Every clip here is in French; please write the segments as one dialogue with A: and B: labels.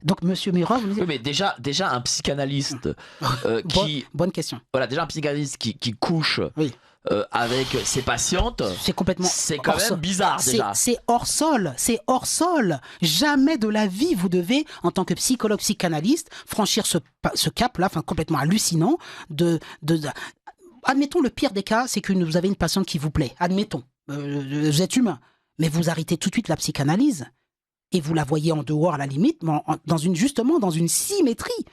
A: Donc, Monsieur Mirov,
B: Oui, mais déjà un psychanalyste
A: bonne question.
B: voilà, déjà un psychanalyste qui couche
A: Oui.
B: avec ses patientes,
A: C'est complètement
B: c'est quand même bizarre déjà.
A: C'est hors sol, c'est hors sol. Jamais de la vie vous devez, en tant que psychologue psychanalyste, franchir ce cap-là, enfin complètement hallucinant. Admettons le pire des cas, c'est que vous avez une patiente qui vous plaît. Admettons, vous êtes humain, mais vous arrêtez tout de suite la psychanalyse et vous la voyez en dehors à la limite, mais justement dans une symétrie.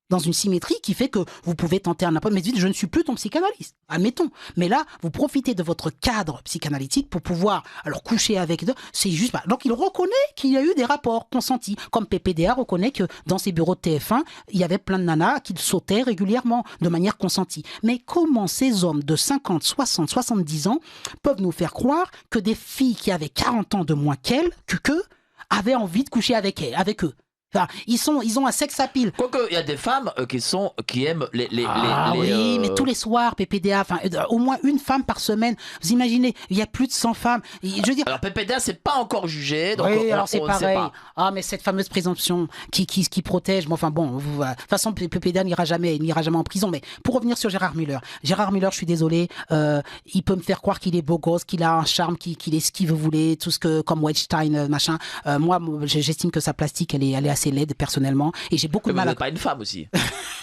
A: Dans une symétrie qui fait que vous pouvez tenter un appel, mais dites, je ne suis plus ton psychanalyste, admettons. Mais là, vous profitez de votre cadre psychanalytique pour pouvoir alors coucher avec eux. C'est juste pas. Donc il reconnaît qu'il y a eu des rapports consentis, comme PPDA reconnaît que dans ses bureaux de TF1, il y avait plein de nanas qui sautaient régulièrement de manière consentie. Mais comment ces hommes de 50, 60, 70 ans peuvent nous faire croire que des filles qui avaient 40 ans de moins qu'eux avaient envie de coucher avec eux? Enfin, ils ont un sex appeal.
B: Quoique, il y a des femmes qui aiment
A: oui, mais tous les soirs, PPDA, enfin, au moins une femme par semaine. Vous imaginez, il y a plus de 100 femmes. Je veux dire.
B: Alors, PPDA, c'est pas encore jugé. Donc
A: oui, alors c'est pareil.
B: Pas.
A: Ah, mais cette fameuse présomption qui protège. Bon, enfin, bon, de toute façon, PPDA n'ira jamais en prison. Mais pour revenir sur Gérard Müller, je suis désolé, il peut me faire croire qu'il est beau gosse, qu'il a un charme, qu'il est ce qu'il voulait, tout ce que, comme Weinstein, machin. Moi, j'estime que sa plastique, elle est assez laide personnellement et j'ai beaucoup de mal
B: vous n'êtes pas une femme aussi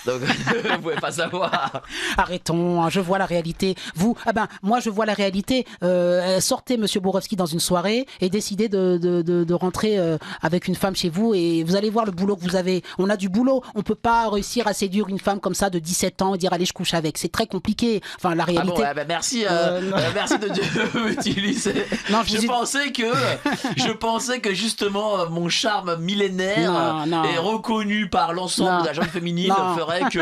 B: donc vous pouvez pas savoir.
A: Arrêtons, je vois la réalité. Moi je vois la réalité. Sortez Monsieur Borowski dans une soirée et décidez de rentrer avec une femme chez vous et vous allez voir le boulot que vous avez. On a du boulot, on peut pas réussir à séduire une femme comme ça de 17 ans et dire allez je couche avec, c'est très compliqué. Enfin la réalité.
B: Merci de m'utiliser. Non, je pensais que justement mon charme millénaire est reconnu par l'ensemble de la gente féminine ferait que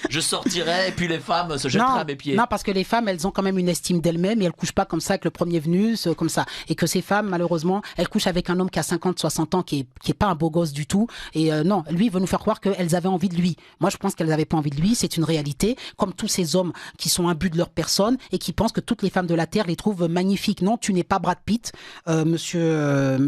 B: je sortirais et puis les femmes se jetteraient à mes pieds.
A: Non, parce que les femmes, elles ont quand même une estime d'elles-mêmes et elles couchent pas comme ça avec le premier venu, comme ça. Et que ces femmes, malheureusement, elles couchent avec un homme qui a 50, 60 ans, qui est pas un beau gosse du tout. Et non, lui, il veut nous faire croire qu'elles avaient envie de lui. Moi, je pense qu'elles avaient pas envie de lui. C'est une réalité. Comme tous ces hommes qui sont imbus de leur personne et qui pensent que toutes les femmes de la Terre les trouvent magnifiques. Non, tu n'es pas Brad Pitt, monsieur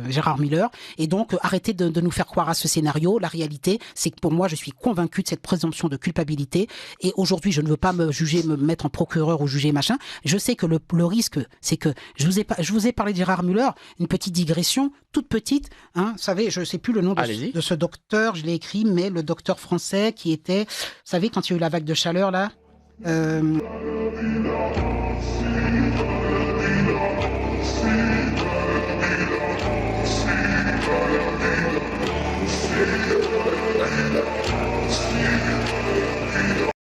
A: Gérard Müller. Et donc, arrêtez de nous faire croire à ce scénario. La réalité, c'est que pour moi, je suis convaincu de cette présomption de culpabilité. Et aujourd'hui, je ne veux pas me mettre en procureur ou juger machin. Je sais que le risque, c'est que je vous ai parlé de Gérard Müller, une petite digression, toute petite. Hein, vous savez, je ne sais plus le nom de ce docteur, je l'ai écrit, mais le docteur français qui était, vous savez, quand il y a eu la vague de chaleur là.